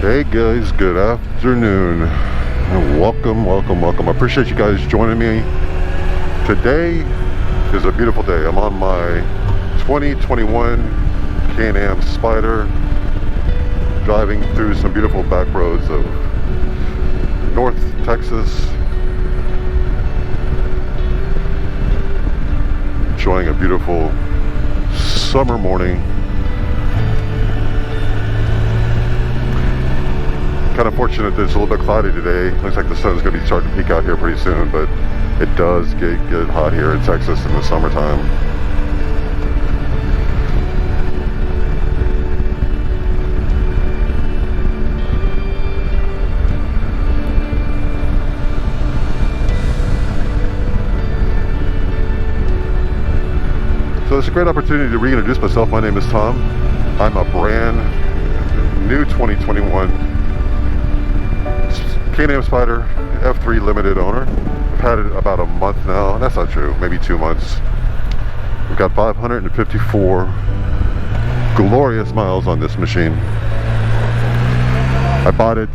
Hey guys, good afternoon. Welcome. I appreciate you guys joining me. Today is a beautiful day. I'm on my 2021 Can Am Spyder, driving through some beautiful back roads of North Texas. Enjoying a beautiful summer morning. Kind of fortunate that it's a little bit cloudy today. Looks like the sun's going to be starting to peek out here pretty soon, but it does get hot here in Texas in the summertime. So it's a great opportunity to reintroduce myself. My name is Tom. I'm a brand new 2021 Can Am Spyder F3 limited owner. I've had it about a month now. That's not true, maybe 2 months. We've got 554 glorious miles on this machine. I bought it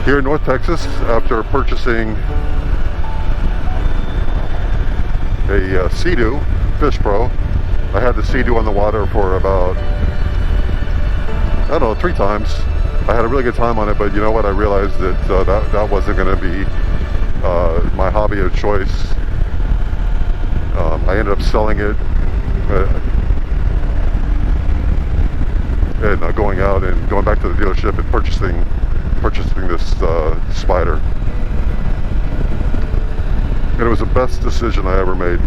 here in North Texas after purchasing a Sea-Doo Fish Pro. I had the Sea-Doo on the water for about, I don't know, 3 times. I had a really good time on it, but you know what? I realized that that wasn't going to be my hobby of choice. I ended up selling it and going out and going back to the dealership and purchasing this Spyder. And it was the best decision I ever made.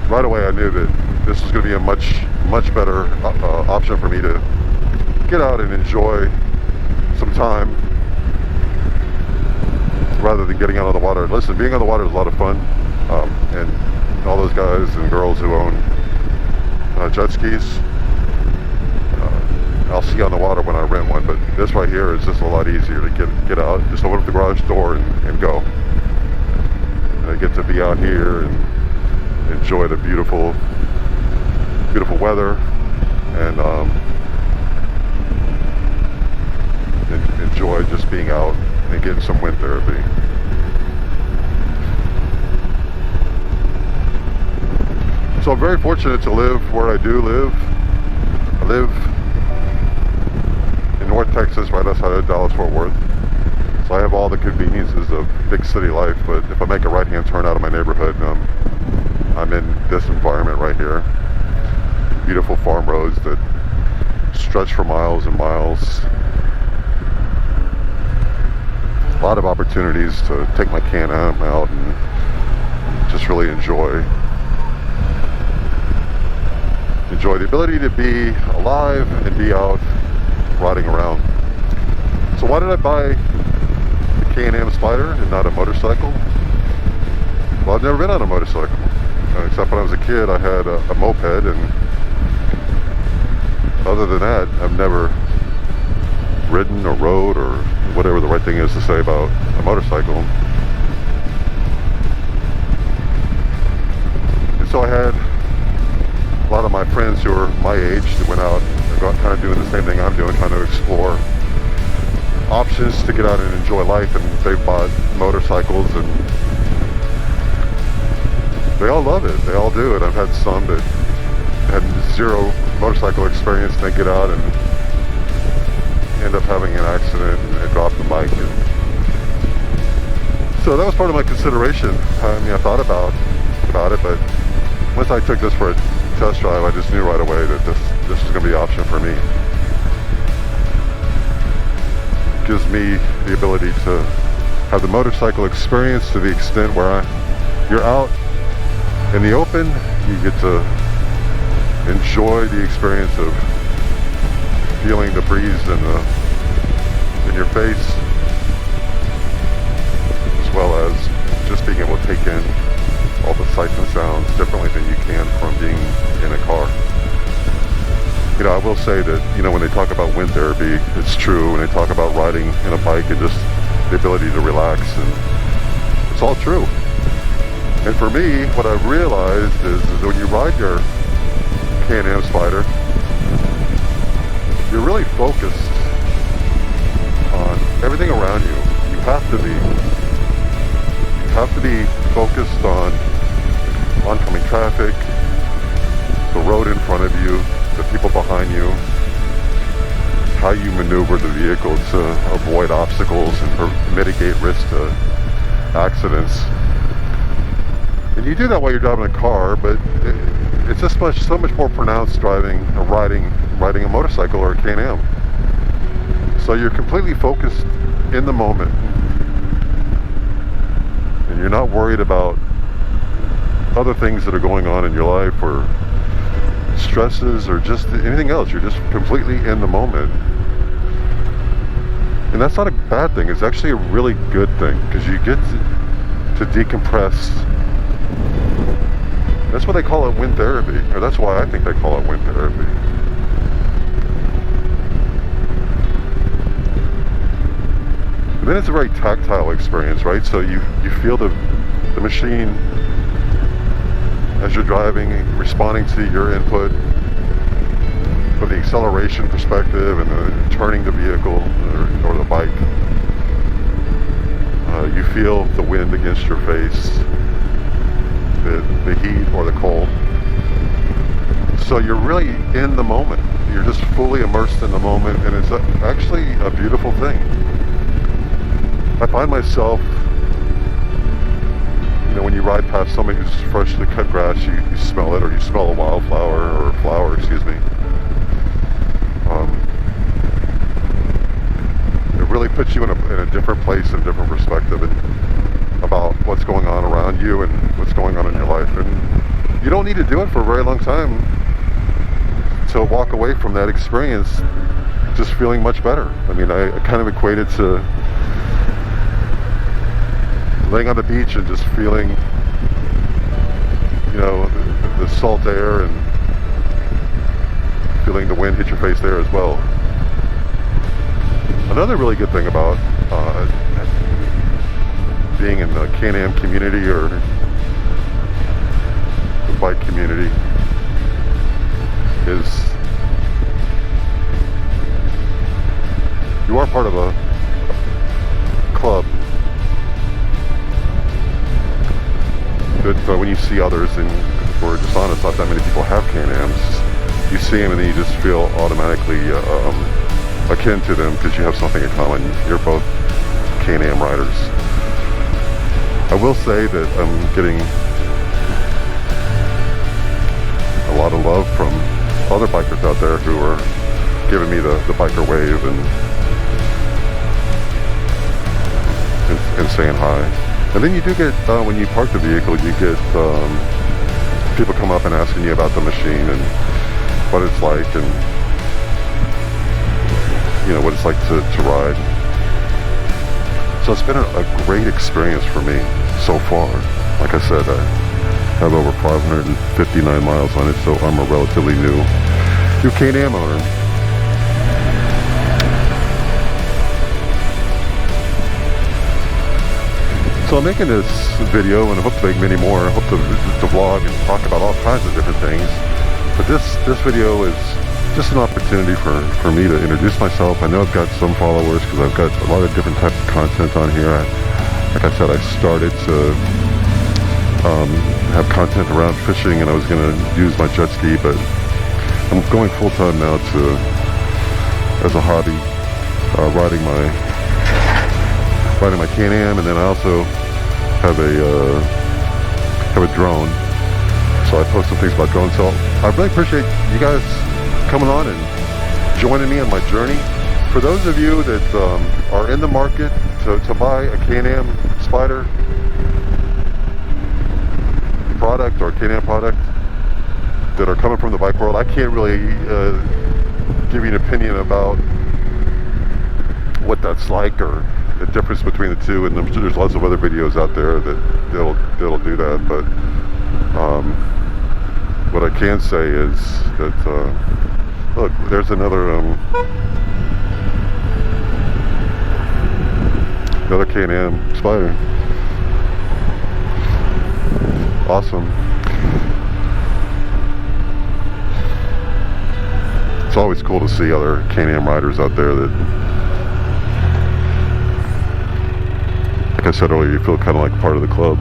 Right away I knew that this was going to be a much better option for me to get out and enjoy some time rather than getting out on the water. Listen, being on the water is a lot of fun, and all those guys and girls who own jet skis, I'll see on the water when I rent one, but this right here is just a lot easier to get out. Just open up the garage door and go. And I get to be out here and enjoy the beautiful weather, and enjoy just being out and getting some wind therapy. So I'm very fortunate to live where I do live. I live in North Texas, right outside of Dallas-Fort Worth. So I have all the conveniences of big city life, but if I make a right-hand turn out of my neighborhood, I'm in this environment right here. Beautiful farm roads that stretch for miles and miles. A lot of opportunities to take my Can Am out and just really enjoy the ability to be alive and be out riding around. So why did I buy the Can Am Spyder and not a motorcycle? Well, I've never been on a motorcycle. Except when I was a kid, I had a moped, and other than that, I've never ridden or rode or whatever the right thing is to say about a motorcycle. And so I had a lot of my friends who were my age that went out and kind of doing the same thing I'm doing, trying to explore options to get out and enjoy life, and they bought motorcycles, and they all love it. They all do it. I've had some that had zero motorcycle experience, and they get out and end up having an accident and drop the bike. And so that was part of my consideration. I mean, I thought about it, but once I took this for a test drive, I just knew right away that this was going to be the option for me. It gives me the ability to have the motorcycle experience to the extent where you're out in the open, you get to enjoy the experience of feeling the breeze in your face, as well as just being able to take in all the sights and sounds differently than you can from being in a car. You know, I will say that, you know, when they talk about wind therapy, it's true. When they talk about riding in a bike and just the ability to relax, and it's all true. And for me, what I've realized is when you ride your Can Am Spyder, you're really focused on everything around you. You have to be. You have to be focused on oncoming traffic, the road in front of you, the people behind you, how you maneuver the vehicle to avoid obstacles and mitigate risk to accidents. And you do that while you're driving a car, but it's just so much more pronounced driving or riding a motorcycle or a Can-Am. So you're completely focused in the moment, and you're not worried about other things that are going on in your life or stresses or just anything else. You're just completely in the moment. And that's not a bad thing. It's actually a really good thing, because you get to decompress. That's why they call it wind therapy, or that's why I think they call it wind therapy. And then it's a very tactile experience, right? So you feel the machine as you're driving, responding to your input from the acceleration perspective and the turning the vehicle or the bike. You feel the wind against your face, the heat or the cold. So you're really in the moment. You're just fully immersed in the moment, and it's actually a beautiful thing. I find myself, when you ride past somebody who's freshly cut grass, you smell it, or you smell a wildflower or a flower, excuse me. It really puts you in a different place and a different perspective about what's going on around you and what's going on in your life. And you don't need to do it for a very long time to walk away from that experience just feeling much better. I mean, I kind of equate it to laying on the beach and just feeling, the salt air and feeling the wind hit your face there as well. Another really good thing about being in the Can-Am community or the bike community is you are part of a club. But when you see others, and if we're just honest, not that many people have Can-Ams, you see them and then you just feel automatically akin to them because you have something in common. You're both Can-Am riders. I will say that I'm getting a lot of love from other bikers out there who are giving me the biker wave and saying hi. And then you do get, when you park the vehicle, you get people come up and asking you about the machine and what it's like, and what it's like to ride. So it's been a great experience for me so far. Like I said, I have over 559 miles on it, so I'm a relatively new Can-Am owner. So I'm making this video, and I hope to make many more. I hope to vlog and talk about all kinds of different things. But this video is just an opportunity for me to introduce myself. I know I've got some followers because I've got a lot of different types of content on here. Like I said, I started to have content around fishing, and I was going to use my jet ski, but I'm going full time now as a hobby, riding my Can-Am, and then I also have a drone. So I post some things about drones. So I really appreciate you guys coming on and joining me on my journey. For those of you that are in the market to buy a Can-Am Spyder product or Can-Am product that are coming from the bike world, I can't really give you an opinion about what that's like or the difference between the two, and there's lots of other videos out there that'll do that. But what I can say is that look, there's another Can-Am Spyder. Awesome. It's always cool to see other Can Am riders out there that, like I said earlier, you feel kind of like part of the club.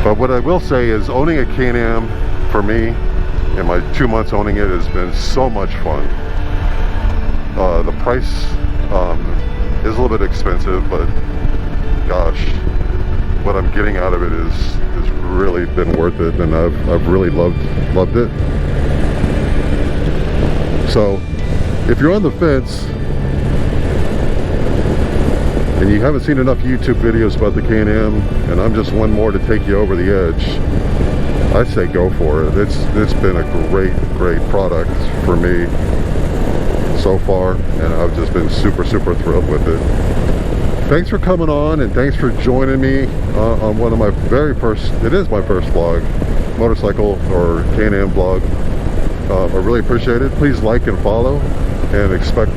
But what I will say is, owning a Can Am for me, in my 2 months owning it, has been so much fun. The price is a little bit expensive, but gosh, what I'm getting out of it is really been worth it, and I've really loved it. So if you're on the fence and you haven't seen enough YouTube videos about the Can Am, and I'm just one more to take you over the edge, I say go for it. It's been a great product for me so far, and I've just been super thrilled with it. Thanks for coming on, and thanks for joining me on one of my very first, it is my first vlog, motorcycle or Can Am vlog. I really appreciate it. Please like and follow, and expect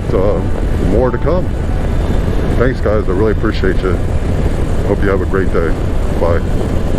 more to come. Thanks guys, I really appreciate you. Hope you have a great day. Bye.